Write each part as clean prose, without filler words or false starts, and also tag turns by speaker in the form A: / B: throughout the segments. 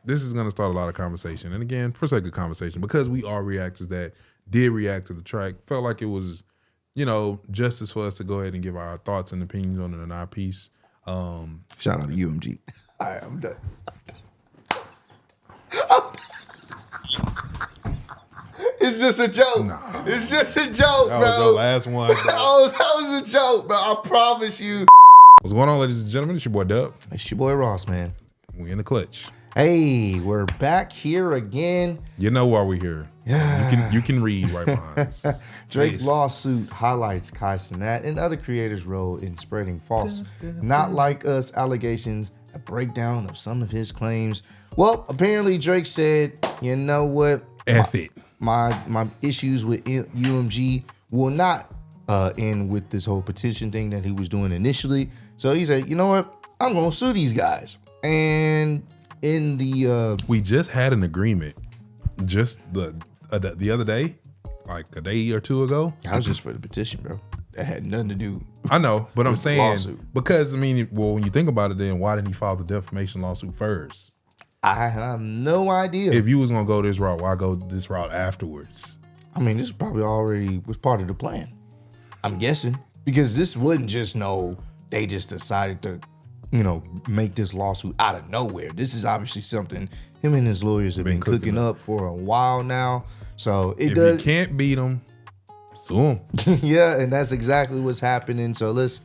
A: this is going to start a lot of conversation. And again, for sake of conversation, because we are reactors that did react to the track, felt like it was, justice for us to go ahead and give our thoughts and opinions on it in our piece.
B: Shout out to UMG. All right, I'm done. It's just a joke. Nah. It's just a joke, bro.
A: That was the last one.
B: That was a joke, bro. I promise you.
A: What's going on, ladies and gentlemen? It's your boy Dub.
B: It's your boy Ross, man.
A: We in the clutch.
B: Hey, we're back here again.
A: You know why we're here. Yeah. You can read right behind us.
B: Drake lawsuit highlights Kai Cenat and other creators' role in spreading false, not like us allegations, a breakdown of some of his claims. Well, apparently Drake said, you know what?
A: F it.
B: My issues with UMG will not end with this whole petition thing that he was doing initially. So he said, you know what? I'm going to sue these guys. And in the...
A: we just had an agreement just the other day, like a day or two ago.
B: That was just for the petition, bro. That had nothing to do.
A: I know, but I'm saying, because, when you think about it, then why didn't he file the defamation lawsuit first?
B: I have no idea.
A: If you was going to go this route, why go this route afterwards?
B: This probably already was part of the plan. I'm guessing. Because this wasn't just they just decided to, make this lawsuit out of nowhere. This is obviously something him and his lawyers have been cooking up for a while now. So if you
A: can't beat them, sue them.
B: Yeah, and that's exactly what's happening. So let's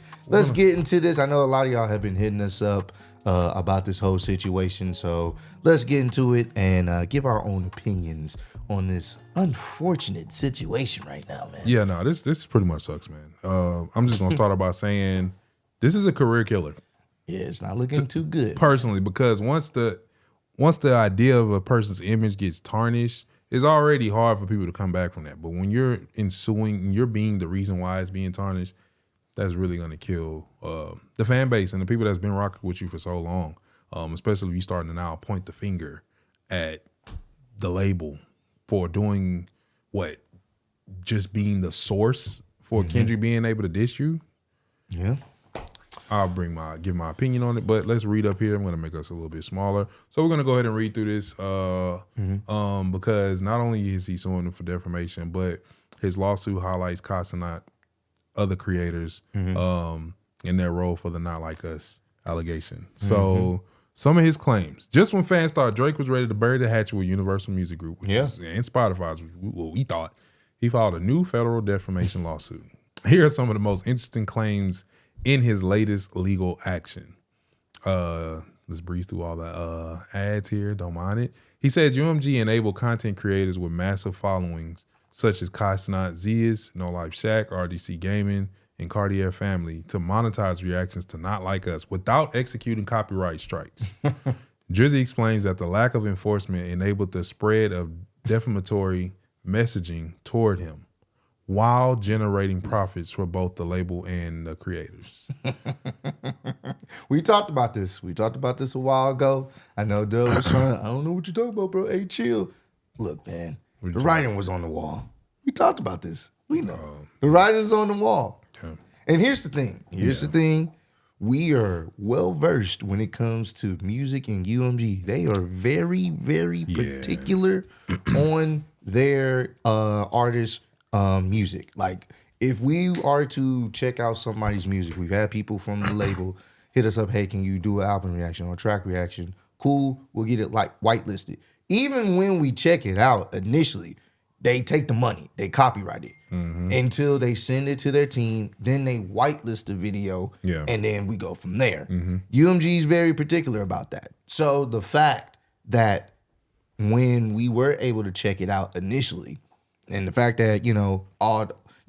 B: get into this. I know a lot of y'all have been hitting us up about this whole situation. So let's get into it and give our own opinions on this unfortunate situation right now, man.
A: Yeah, no, this pretty much sucks, man. I'm just gonna start out by saying this is a career killer.
B: Yeah, it's not looking too good.
A: Personally, because once the idea of a person's image gets tarnished, it's already hard for people to come back from that. But when you're ensuing, you're being the reason why it's being tarnished, that's really gonna kill the fan base and the people that's been rocking with you for so long. Especially if you're starting to now point the finger at the label for doing what? Just being the source for Kendrick being able to diss you?
B: Yeah.
A: I'll give my opinion on it, but let's read up here. I'm going to make us a little bit smaller. So we're going to go ahead and read through this because not only is he suing them for defamation, but his lawsuit highlights Kai Cenat, other creators, in their role for the Not Like Us allegation. So some of his claims, just when fans thought Drake was ready to bury the hatchet with Universal Music Group, and Spotify, what we thought, he filed a new federal defamation lawsuit. Here are some of the most interesting claims in his latest legal action. Let's breeze through all the ads here. Don't mind it. He says UMG enabled content creators with massive followings such as Kai Cenat, Zias, No Life Shaq, RDC Gaming, and Cartier Family to monetize reactions to Not Like Us without executing copyright strikes. Drizzy explains that the lack of enforcement enabled the spread of defamatory messaging toward him, while generating profits for both the label and the creators.
B: We talked about this. We talked about this a while ago. I know Doug was trying, I don't know what you're talking about, bro. Hey, chill. Look, man, the writing was on the wall. We talked about this. We know. The writing's on the wall. Yeah. And here's the thing. The thing. We are well-versed when it comes to music and UMG. They are very, very particular on their artists' music. Like, if we are to check out somebody's music, we've had people from the label hit us up, hey, can you do an album reaction or track reaction? Cool, we'll get it like whitelisted. Even when we check it out initially, they take the money, they copyright it until they send it to their team, then they whitelist the video, and then we go from there. UMG is very particular about that. So the fact that when we were able to check it out initially, and the fact that, a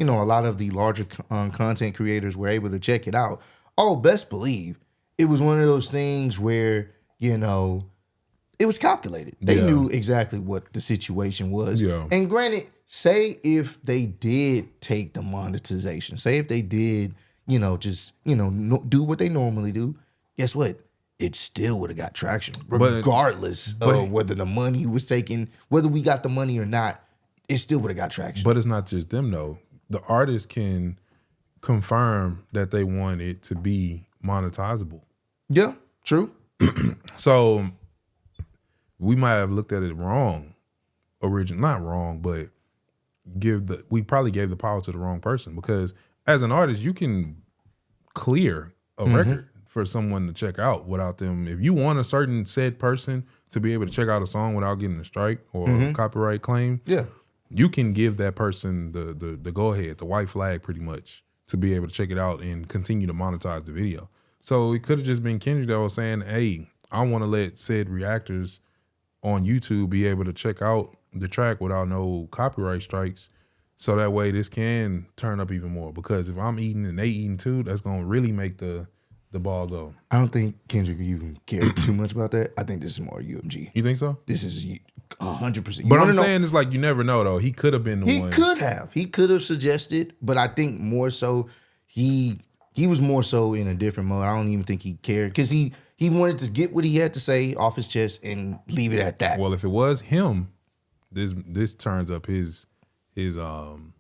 B: lot of the larger content creators were able to check it out, best believe it was one of those things where, it was calculated. They knew exactly what the situation was. Yeah. And granted, say if they did take the monetization, say if they did, do what they normally do, guess what? It still would have got traction, regardless of whether the money was taken, whether we got the money or not. It still would have got traction.
A: But it's not just them, though. The artist can confirm that they want it to be monetizable.
B: Yeah, true.
A: So we might have looked at it wrong, not wrong, but we probably gave the power to the wrong person, because as an artist, you can clear a record for someone to check out without them. If you want a certain said person to be able to check out a song without getting a strike or a copyright claim, you can give that person the go ahead, the white flag, pretty much, to be able to check it out and continue to monetize the video. So it could have just been Kendrick that was saying, hey, I want to let said reactors on YouTube be able to check out the track without no copyright strikes, so that way this can turn up even more. Because if I'm eating and they eating too, that's gonna really make the ball go.
B: I don't think Kendrick even cared too much about that. I think this is more UMG.
A: You think so?
B: This is 100%.
A: But I'm saying it's like, you never know though. He could have been the one.
B: He could have suggested, but I think more so he was more so in a different mode. I don't even think he cared, because he wanted to get what he had to say off his chest and leave it at that.
A: Well, if it was him, this turns up his him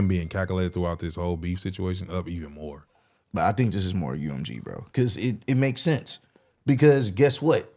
A: being calculated throughout this whole beef situation up even more.
B: But I think this is more UMG, bro, because it makes sense. Because guess what?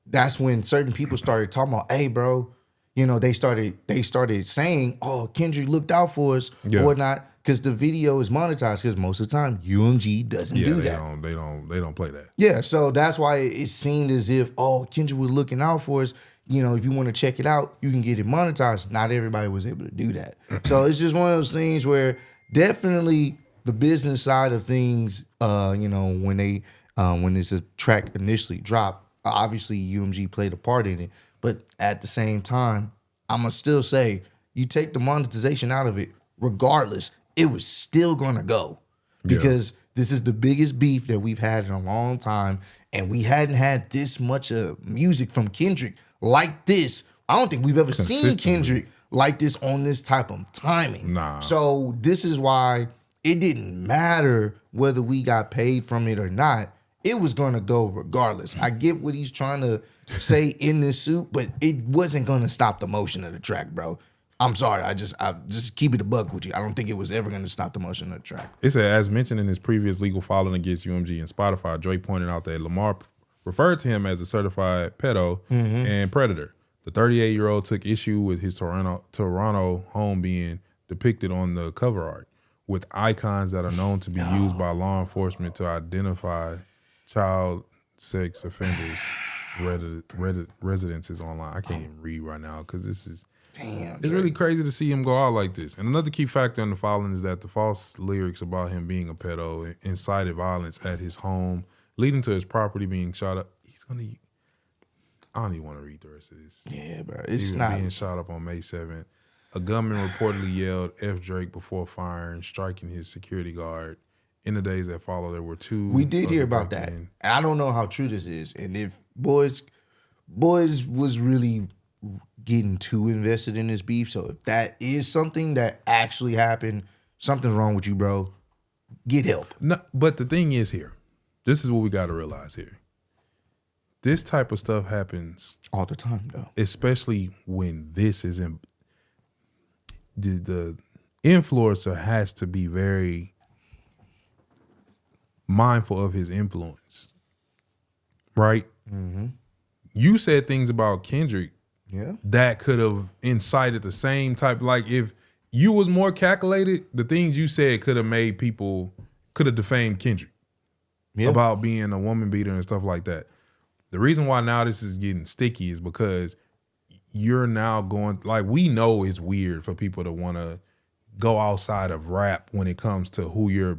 B: That's when certain people started talking about, hey, bro, you know, they started saying, oh, Kendrick looked out for us or whatnot, because the video is monetized. Because most of the time UMG doesn't do that.
A: They don't play that.
B: Yeah, so that's why it seemed as if, oh, Kendrick was looking out for us. You know, if you want to check it out, you can get it monetized. Not everybody was able to do that. So it's just one of those things where definitely the business side of things, you know, when this track initially dropped, obviously UMG played a part in it. But at the same time, I'm going to still say, you take the monetization out of it, regardless, it was still going to go. Because this is the biggest beef that we've had in a long time. And we hadn't had this much music from Kendrick like this. I don't think we've ever seen Kendrick like this on this type of timing.
A: Nah.
B: So this is why it didn't matter whether we got paid from it or not. It was going to go regardless. I get what he's trying to say in this suit, but it wasn't going to stop the motion of the track, bro. I'm sorry. I just keep it a buck with you. I don't think it was ever going to stop the motion of the track.
A: It said, as mentioned in his previous legal filing against UMG and Spotify, Drake pointed out that Lamar referred to him as a certified pedo and predator. The 38-year-old took issue with his Toronto home being depicted on the cover art with icons that are known to be used by law enforcement to identify child sex offenders' residences online. I can't even read right now because this is...
B: Damn,
A: it's really crazy to see him go out like this. And another key factor in the filing is that the false lyrics about him being a pedo incited violence at his home, leading to his property being shot up. I don't even want to read the rest of this.
B: Yeah, bro.
A: He was being shot up on May 7th. A gunman reportedly yelled F Drake before firing, striking his security guard. In the days that followed, there were two.
B: We did hear about that. And I don't know how true this is. And if boys was really getting too invested in this beef. So if that is something that actually happened, something's wrong with you, bro. Get help.
A: No, but the thing is here, this is what we got to realize here. This type of stuff happens
B: all the time, though.
A: Especially when this is in the influencer has to be very mindful of his influence, right? Mm-hmm. You said things about Kendrick that could have incited the same type. Like if you was more calculated, the things you said could have made people, could have defamed Kendrick about being a woman beater and stuff like that. The reason why now this is getting sticky is because you're now going, like, we know it's weird for people to want to go outside of rap when it comes to who you're,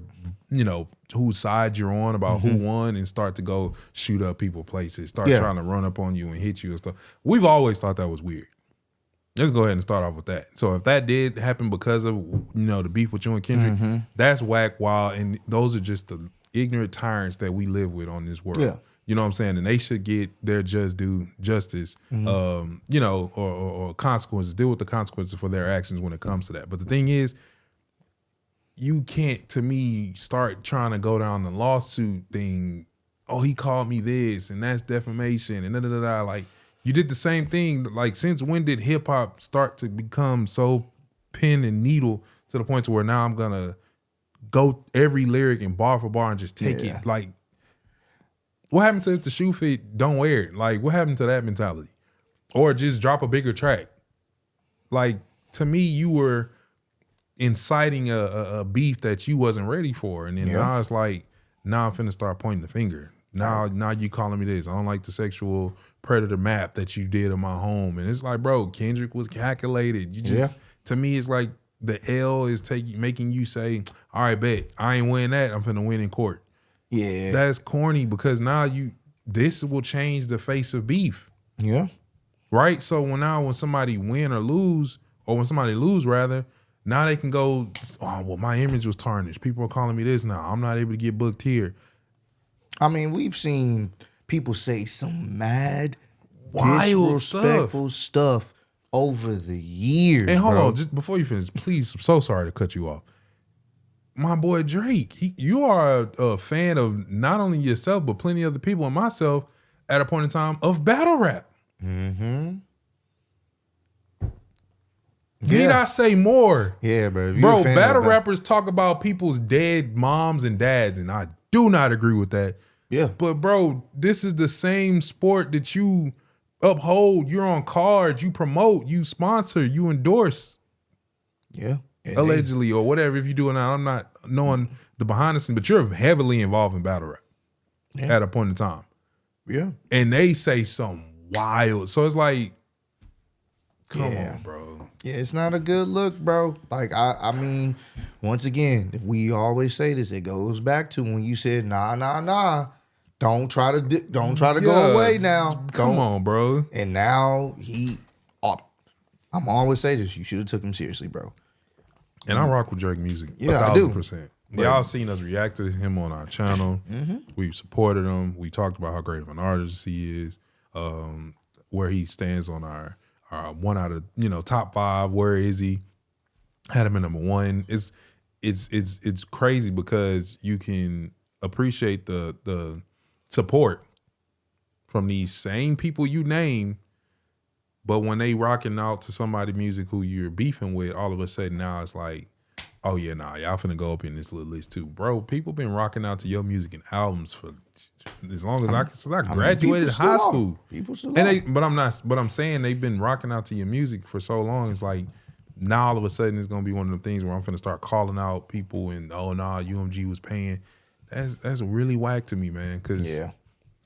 A: you know, whose side you're on about who won, and start to go shoot up people places, start trying to run up on you and hit you and stuff. We've always thought that was weird. Let's go ahead and start off with that. So if that did happen because of, you know, the beef with you and Kendrick, that's whack, wild, and those are just the ignorant tyrants that we live with on this world. Yeah. You know what I'm saying? And they should get their just due justice, you know, or consequences, deal with the consequences for their actions when it comes to that. But the thing is, you can't, to me, start trying to go down the lawsuit thing. Oh, he called me this, and that's defamation, and da-da-da-da. Like, you did the same thing. Like, since when did hip hop start to become so pen and needle to the point to where now I'm gonna go every lyric and bar for bar and just take it? Like, What happened to if the shoe fit, don't wear it? Like, what happened to that mentality? Or just drop a bigger track? Like, to me, you were inciting a beef that you wasn't ready for. And then now it's like, now I'm finna start pointing the finger. Now you calling me this. I don't like the sexual predator map that you did in my home. And it's like, bro, Kendrick was calculated. You just, to me, it's like the L is making you say, all right, bet, I ain't win that. I'm finna win in court.
B: Yeah.
A: That's corny because now this will change the face of beef.
B: Yeah.
A: Right? So when somebody win or lose, or when somebody lose rather, now they can go, oh, well, my image was tarnished. People are calling me this now. I'm not able to get booked here.
B: I mean, we've seen people say some mad,
A: wild
B: disrespectful stuff over the years.
A: And hold on, just before you finish, please, I'm so sorry to cut you off. My boy Drake, you are a fan of not only yourself, but plenty of other people and myself at a point in time of battle rap.
B: Mm-hmm.
A: Need I say more?
B: Yeah, bro.
A: Bro, battle rappers talk about people's dead moms and dads, and I do not agree with that.
B: Yeah.
A: But bro, this is the same sport that you uphold. You're on cards, you promote, you sponsor, you endorse.
B: Yeah.
A: Allegedly or whatever, if you do it now. I'm not knowing the behind the scenes, but you're heavily involved in battle rap at a point in time.
B: Yeah.
A: And they say some wild. So it's like, come on, bro.
B: Yeah, it's not a good look, bro. Like, I mean, once again, if we always say this, it goes back to when you said, nah. Don't try to go away now.
A: Come on, bro.
B: And now I'm always say this, you should have took him seriously, bro.
A: And I rock with Drake music.
B: Yeah, I do.
A: 1,000%. Y'all seen us react to him on our channel. We've supported him. We talked about how great of an artist he is, where he stands on our one out of top 5. Where is he? Had him at number 1. It's crazy because you can appreciate the support from these same people you name. But when they rocking out to somebody music who you're beefing with, all of a sudden now it's like, oh yeah, nah, y'all finna go up in this little list too. Bro, people been rocking out to your music and albums for as long as I graduated high school.
B: People still
A: but I'm saying they've been rocking out to your music for so long. It's like now all of a sudden it's gonna be one of the things where I'm finna start calling out people and oh nah, UMG was paying. That's really whack to me, man. Cause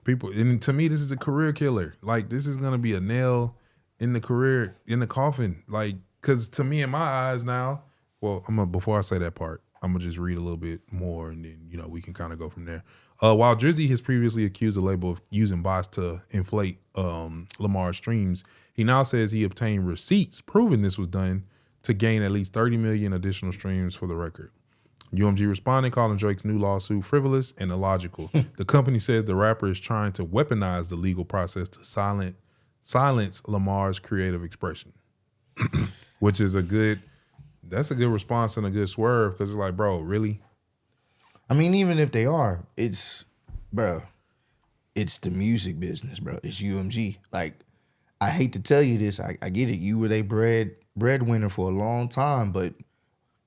A: people, and to me, this is a career killer. Like this is gonna be a nail in the career, in the coffin. Like, cause to me, in my eyes now, well, before I say that part, I'm gonna just read a little bit more and then, we can kind of go from there. While Drizzy has previously accused the label of using bots to inflate Lamar's streams, he now says he obtained receipts proving this was done to gain at least 30 million additional streams for the record. UMG responded, calling Drake's new lawsuit frivolous and illogical. The company says the rapper is trying to weaponize the legal process to silence Lamar's creative expression, which is that's a good response and a good swerve because it's like, bro, really?
B: I mean, even if they are, it's the music business, bro. It's UMG. Like, I hate to tell you this. I get it. You were their breadwinner for a long time, but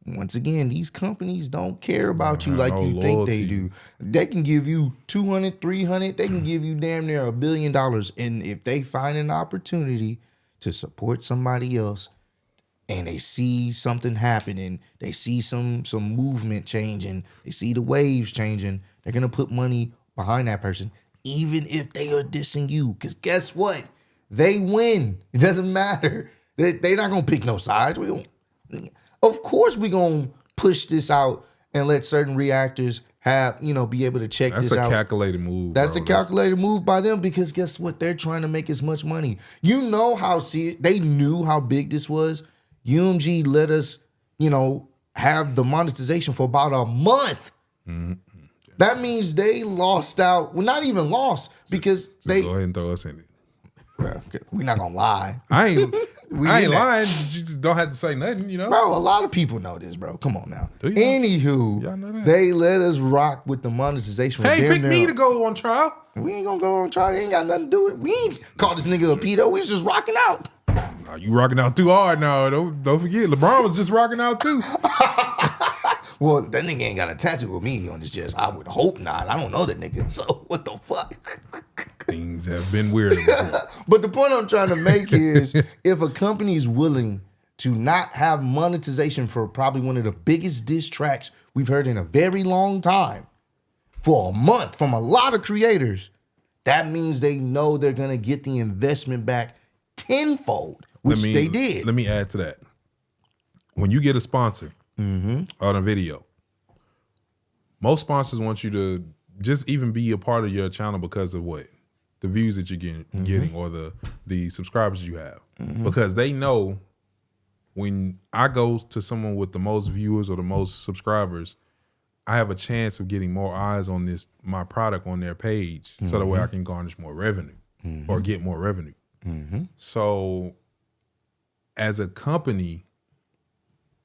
B: once again, these companies don't care about you like you think they do. They can give you 200, 300. They can give you damn near $1 billion. And if they find an opportunity to support somebody else and they see something happening, they see some movement changing, they see the waves changing, they're going to put money behind that person, even if they are dissing you. Because guess what? They win. It doesn't matter. They're not going to pick no sides. Of course we're going to push this out and let certain reactors have, be able to check this out.
A: That's a calculated move.
B: That's a calculated move by them because guess what? They're trying to make as much money. You know how they knew how big this was. UMG let us, have the monetization for about a month. Mm-hmm. That means they lost out. Well, not even lost because they
A: go ahead and throw us in it.
B: We're not gonna lie.
A: I ain't lying. You just don't have to say nothing,
B: Bro, a lot of people know this, bro. Come on now.
A: Anywho,
B: they let us rock with the monetization.
A: Hey, pick me to go on trial.
B: We ain't gonna go on trial. Ain't got nothing to do with it. We ain't call this nigga a pedo. We just rocking out.
A: Nah, you rocking out too hard now. Don't forget, LeBron was just rocking out too.
B: Well, that nigga ain't got a tattoo with me on his chest. I would hope not. I don't know that nigga. So what the fuck?
A: Things have been weird before.
B: But the point I'm trying to make is if a company is willing to not have monetization for probably one of the biggest diss tracks we've heard in a very long time for a month from a lot of creators, that means they know they're going to get the investment back tenfold, which they did.
A: Let me add to that. When you get a sponsor on a video, most sponsors want you to just even be a part of your channel because of what? The views that you're getting or the subscribers you have. Because they know when I go to someone with the most viewers or the most subscribers, I have a chance of getting more eyes on my product on their page, so that way I can garnish more revenue or get more revenue. So as a company,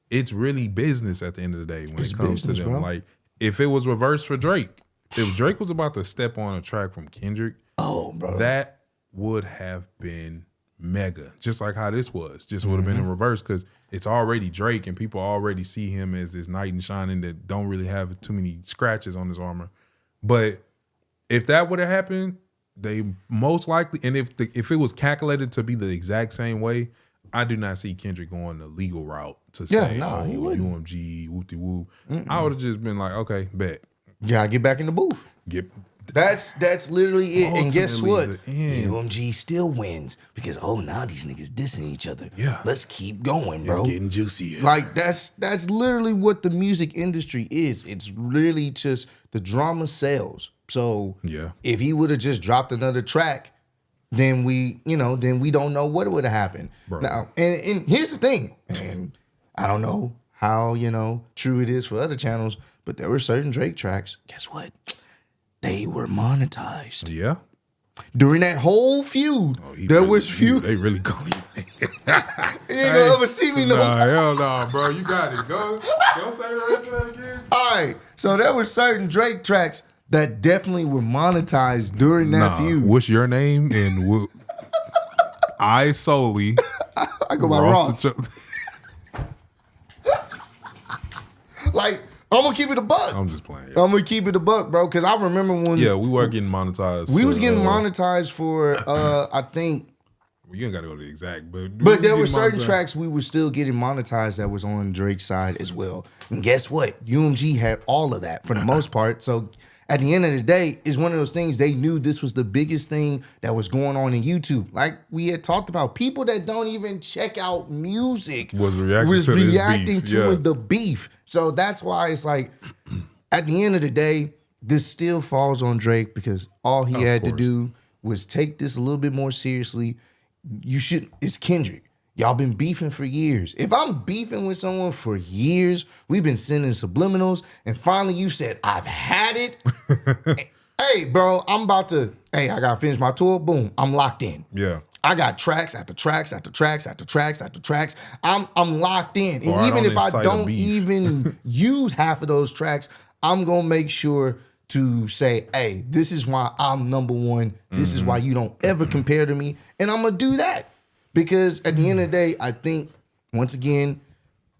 A: it's really business at the end of the day when it comes to them. Bro. Like if it was reversed for Drake, if Drake was about to step on a track from Kendrick, that would have been mega. Just like how this was. Just would have been in reverse because it's already Drake and people already see him as this knight in shining that don't really have too many scratches on his armor. But if that would have happened, they most likely, and if it was calculated to be the exact same way, I do not see Kendrick going the legal route to say,
B: he wouldn't.
A: UMG, whoop-de-whoop. I would have just been like, okay, bet.
B: Yeah, get back in the booth. That's literally it. And guess what? UMG still wins because now these niggas dissing each other. Yeah, let's keep going, bro.
A: It's getting juicier.
B: Like that's literally what the music industry is. It's really just the drama sells. So if he would have just dropped another track, then we don't know what would have happened. Bro. Now, and here's the thing, and I don't know how true it is for other channels, but there were certain Drake tracks. Guess what? They were monetized.
A: Yeah.
B: During that whole feud, there was feud.
A: They really call you.
B: You ain't gonna ever see me no.
A: Nah, hell no, bro. You got it. Go say the rest of that again.
B: All right. So there were certain Drake tracks that definitely were monetized during that feud.
A: What's your name? And I solely.
B: I go by Ross. Like, I'm gonna keep it a buck.
A: I'm just playing.
B: I'm gonna keep it a buck, bro. Because I remember when.
A: Yeah, we were getting monetized.
B: We was getting monetized for, I think.
A: Well, you ain't got to go to the exact,
B: but there were certain tracks we were still getting monetized that was on Drake's side as well. And guess what? UMG had all of that for the most part. So at the end of the day, it's one of those things. They knew this was the biggest thing that was going on in YouTube. Like we had talked about, people that don't even check out music
A: was reacting
B: to the beef. So that's why it's like, at the end of the day, this still falls on Drake because all he had to do was take this a little bit more seriously. It's Kendrick. Y'all been beefing for years. If I'm beefing with someone for years, we've been sending subliminals, and finally you said, I've had it. Hey, bro, I gotta finish my tour. Boom, I'm locked in.
A: Yeah.
B: I got tracks after tracks after tracks after tracks after tracks. I'm locked in. And even if I don't even use half of those tracks, I'm gonna make sure to say, hey, this is why I'm number one. This is why you don't ever compare to me. And I'm gonna do that. Because at the end of the day, I think, once again,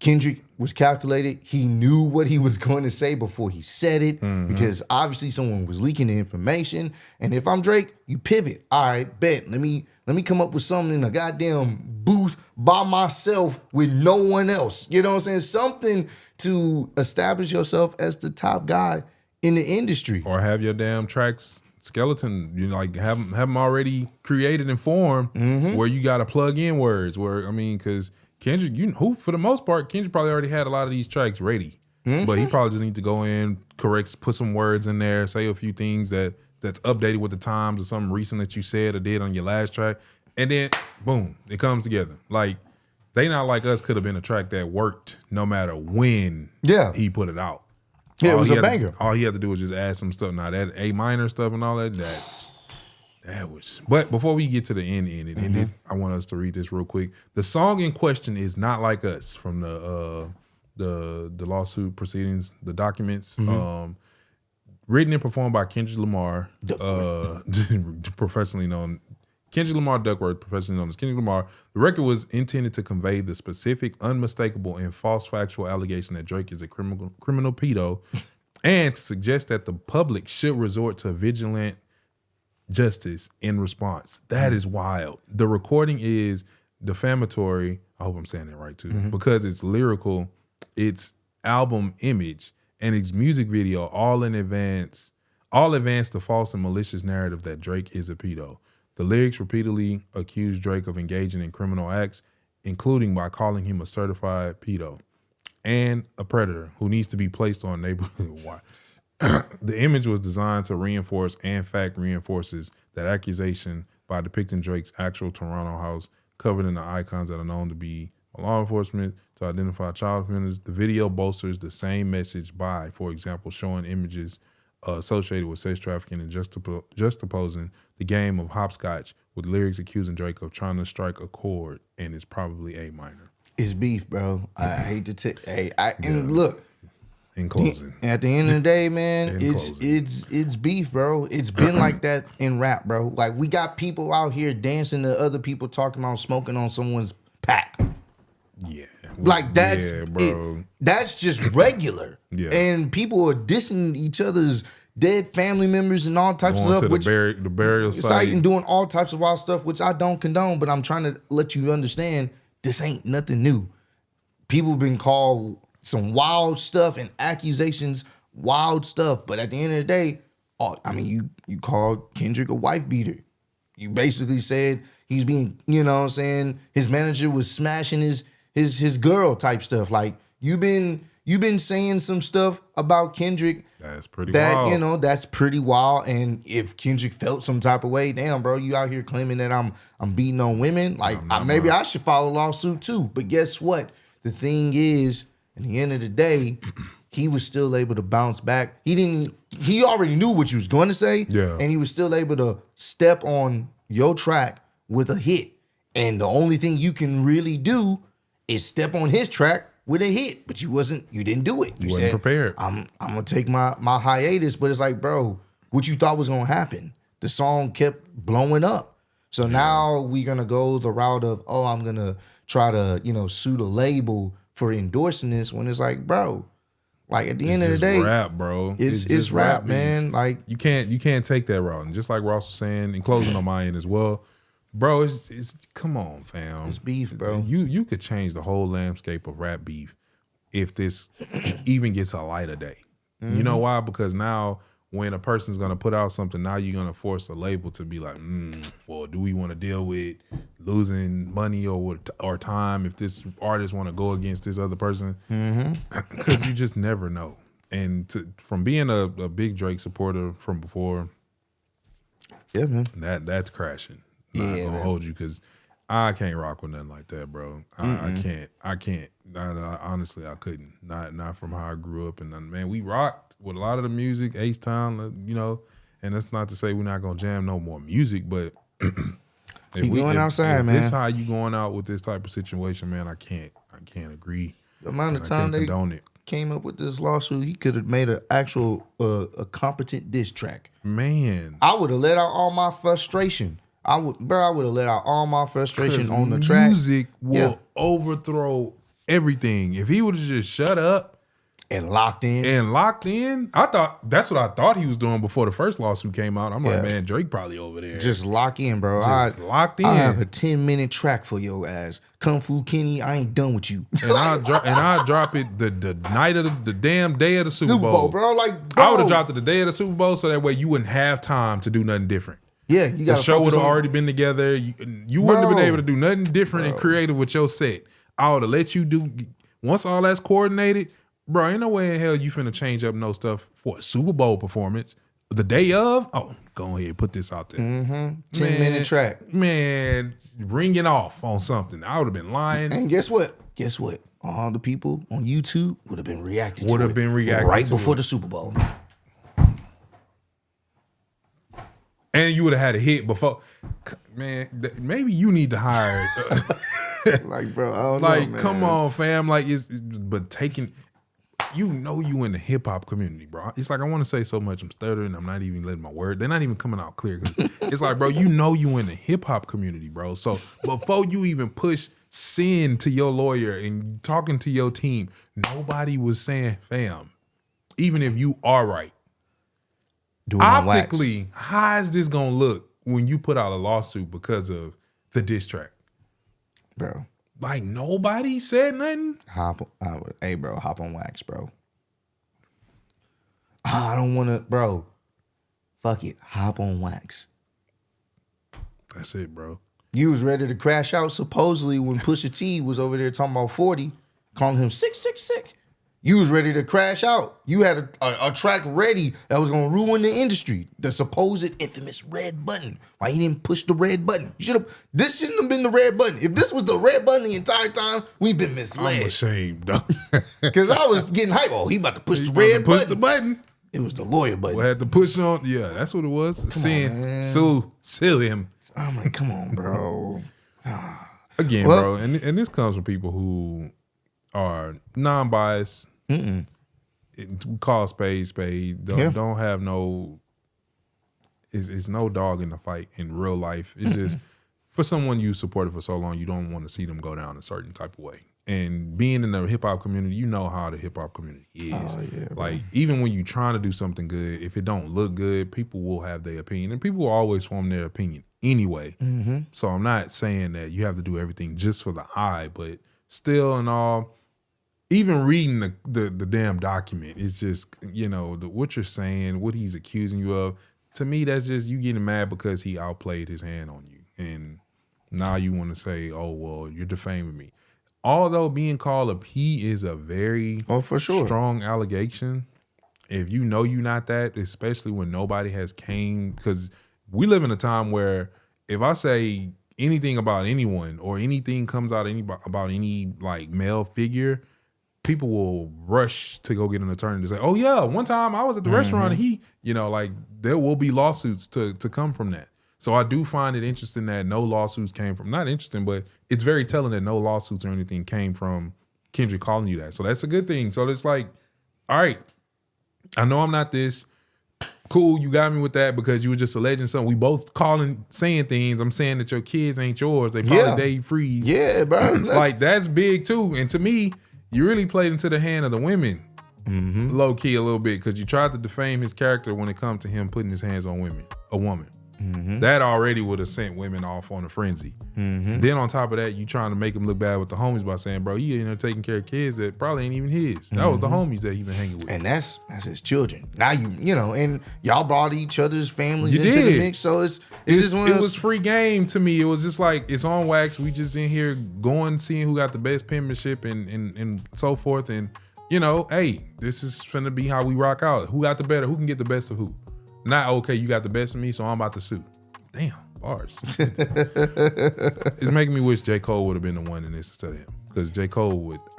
B: Kendrick was calculated. He knew what he was going to say before he said it, because obviously someone was leaking the information. And if I'm Drake, you pivot. All right, bet. Let me come up with something in a goddamn booth by myself with no one else. You know what I'm saying? Something to establish yourself as the top guy in the industry.
A: Or have your damn tracks skeleton, like have them already created and formed where you got to plug in words. Because Kendrick, for the most part, Kendrick probably already had a lot of these tracks ready, but he probably just need to go in, put some words in there, say a few things that's updated with the times or something recent that you said or did on your last track, and then boom, it comes together. Like They Not Like Us could have been a track that worked no matter when he put it out.
B: Yeah, it was a banger.
A: All he had to do was just add some stuff. Now that A minor stuff and all that was. But before we get to the end, I want us to read this real quick. The song in question is Not Like Us from the lawsuit proceedings, the documents. Written and performed by Kendrick Lamar, professionally known Kendrick Lamar Duckworth, professionally known as Kendrick Lamar. The record was intended to convey the specific, unmistakable, and false factual allegation that Drake is a criminal pedo, and to suggest that the public should resort to vigilant justice in response. That is wild. The recording is defamatory. I hope I'm saying that right too, because it's lyrical, it's album image, and its music video all advance the false and malicious narrative that Drake is a pedo. The lyrics repeatedly accuse Drake of engaging in criminal acts, including by calling him a certified pedo and a predator who needs to be placed on neighborhood watch. The image was designed to reinforce and fact reinforces that accusation by depicting Drake's actual Toronto house covered in the icons that are known to be law enforcement to identify child offenders. The video bolsters the same message by, for example, showing images associated with sex trafficking and juxtaposing the game of hopscotch with lyrics accusing Drake of trying to strike a chord, and it's probably A minor.
B: It's beef, bro. I hate to take. And look.
A: In closing,
B: at the end of the day, man, it's beef, bro. It's been like that in rap, bro. Like, we got people out here dancing to other people talking about smoking on someone's pack.
A: Yeah,
B: like that's
A: bro.
B: That's just regular.
A: Yeah,
B: and people are dissing each other's dead family members and all types
A: going
B: of stuff.
A: To the burial site
B: and doing all types of wild stuff, which I don't condone. But I'm trying to let you understand this ain't nothing new. People have been called some wild stuff and accusations, wild stuff. But at the end of the day, you called Kendrick a wife beater. You basically said he's being, you know what I'm saying, his manager was smashing his girl type stuff. Like, you've been saying some stuff about Kendrick.
A: That's pretty wild.
B: You know, that's pretty wild. And if Kendrick felt some type of way, damn, bro, you out here claiming that I'm beating on women. Like, maybe I should file a lawsuit too. But guess what? The thing is, at the end of the day, he was still able to bounce back. He already knew what you was going to say.
A: Yeah.
B: And he was still able to step on your track with a hit. And the only thing you can really do is step on his track with a hit. But you didn't do it.
A: You wasn't prepared.
B: I'm gonna take my hiatus, but it's like, bro, what you thought was gonna happen? The song kept blowing up. So now we're gonna go the route of, I'm gonna try to, sue the label for endorsing this, when it's like, bro, like, at the end of the day,
A: rap, bro.
B: It's rap, man. Like,
A: you can't take that route. And just like Ross was saying, and closing on my end as well, bro, it's come on, fam.
B: It's beef, bro.
A: You could change the whole landscape of rap beef if this even gets a light of day. Mm-hmm. You know why? Because now when a person's gonna put out something, now you're gonna force a label to be like, well, do we want to deal with losing money or time if this artist want to go against this other person? Because you just never know. And from being a big Drake supporter from before,
B: yeah, man,
A: that's crashing. Not gonna hold you, because I can't rock with nothing like that, bro. I can't. Honestly, I couldn't. Not from how I grew up. And man, we rocked with a lot of the music, H-Town, and that's not to say we're not gonna jam no more music, but if
B: outside, man.
A: This how you going out with this type of situation, man, I can't agree.
B: The amount of time they came up with this lawsuit, he could have made an actual a competent diss track.
A: Man,
B: I would have let out all my frustration. I would have let out all my frustration on the track.
A: Music will overthrow everything. If he would have just shut up
B: and locked in,
A: I thought that's what I thought he was doing before the first lawsuit came out. I'm like, man, Drake probably over there.
B: Just lock in, bro.
A: Locked in.
B: I have a 10-minute track for your ass. Kung Fu Kenny, I ain't done with you.
A: And I'll drop it the night of the damn day of the Super Bowl,
B: bro. Like,
A: I would have dropped it the day of the Super Bowl, so that way you wouldn't have time to do nothing different.
B: Yeah, you got
A: the show would have already been together. You wouldn't have been able to do nothing different and creative with your set. I would have let you do, once all that's coordinated, bro, ain't no way in hell you finna change up no stuff for a Super Bowl performance. The day of, go ahead and put this out there.
B: 10-minute track.
A: Man, ring it off on something. I would have been lying.
B: And guess what? All the people on YouTube would have been reacting to it right before the Super Bowl.
A: And you would have had a hit before. Man, maybe you need to hire.
B: Like, bro, I don't know, man.
A: Come on, fam. Like, but taking you in the hip hop community, bro. It's like I want to say so much. I'm stuttering. I'm not even letting my word. They're not even coming out clear. Cause it's like, bro, you in the hip hop community, bro. So before you even push sin to your lawyer and talking to your team, nobody was saying, fam, even if you are right, optically, how is this gonna look when you put out a lawsuit because of the diss track,
B: bro?
A: Like nobody said nothing.
B: Hop on wax, bro. I don't want to, bro. Fuck it, hop on wax.
A: That's it, bro.
B: You was ready to crash out supposedly when Pusha T was over there talking about 40, calling him sick. You was ready to crash out. You had a track ready that was gonna ruin the industry. The supposed infamous red button. Why he didn't push the red button? This shouldn't have been the red button. If this was the red button the entire time, we've been misled.
A: I'm ashamed, though.
B: Because I was getting hype. Oh, he about to push the red button.
A: Push the button.
B: It was the lawyer button.
A: We had to push on. Yeah, that's what it was. Sue him.
B: I'm like, come on, bro.
A: Again, bro, and this comes from people who are non-biased. We call spade. Don't have no. It's no dog in the fight in real life. It's just for someone you supported for so long, you don't want to see them go down a certain type of way. And being in the hip hop community, you know how the hip hop community is.
B: Oh, yeah,
A: like even when you're trying to do something good, if it don't look good, people will have their opinion, and people will always form their opinion anyway. So I'm not saying that you have to do everything just for the eye, but still and all. Even reading the damn document, it's just, what you're saying, what he's accusing you of. To me, that's just you getting mad because he outplayed his hand on you. And now you want to say, oh, well, you're defaming me. Although being called a P is a very
B: for sure
A: strong allegation. If you know you're not that, especially when nobody has came, because we live in a time where if I say anything about anyone or anything comes out about any like male figure, people will rush to go get an attorney to say, oh yeah, one time I was at the restaurant and he, there will be lawsuits to come from that. So I do find it interesting that no lawsuits came from, not interesting, but it's very telling that no lawsuits or anything came from Kendrick calling you that. So that's a good thing. So it's like, all right, I know I'm not this. Cool, you got me with that because you were just alleging something. We both saying things. I'm saying that your kids ain't yours. They probably Dave Freeze.
B: Yeah, bro.
A: Like that's big too. And to me, you really played into the hand of the women, low key a little bit, because you tried to defame his character when it comes to him putting his hands on a woman. That already would have sent women off on a frenzy. Then on top of that, you trying to make him look bad with the homies by saying, bro, he in there taking care of kids that probably ain't even his. That was the homies that he been hanging with.
B: And that's his children. Now and y'all brought each other's families into the mix. So it
A: was free game to me. It was just like, it's on wax. We just in here going, seeing who got the best penmanship and so forth. And, hey, this is finna be how we rock out. Who got the better? Who can get the best of who? Not, okay, you got the best of me, so I'm about to sue. Damn, bars. It's making me wish J. Cole would have been the one in this instead of him. Because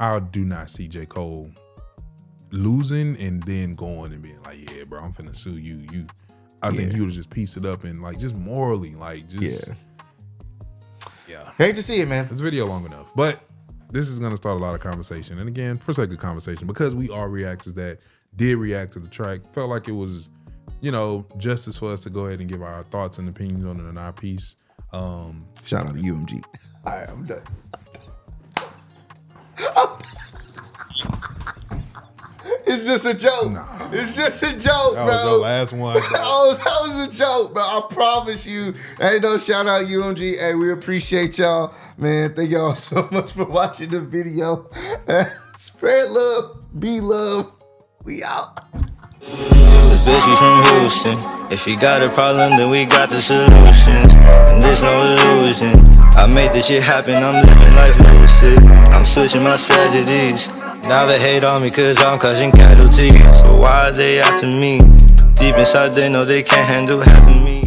A: I do not see J. Cole losing and then going and being like, yeah, bro, I'm finna sue you. I think he would have just pieced it up and like just morally, like just. Yeah.
B: Hate to see it, man.
A: It's video long enough. But this is going to start a lot of conversation. And again, for sake of conversation, because we are reactors that did react to the track, felt like it was, justice for us to go ahead and give our thoughts and opinions on it in our piece.
B: Shout out to UMG. All right, I'm done. It's just a joke. Nah. It's just a joke, bro.
A: That was the last one.
B: That was a joke, bro. I promise you. Hey, no, shout out UMG. Hey, we appreciate y'all, man. Thank y'all so much for watching the video. Spread love, be love. We out.
C: The bitch, she's from Houston. If you got a problem, then we got the solutions. And there's no illusion. I made this shit happen, I'm living life lucid. I'm switching my strategies. Now they hate on me cause I'm causing casualties. So why are they after me? Deep inside they know they can't handle half of me.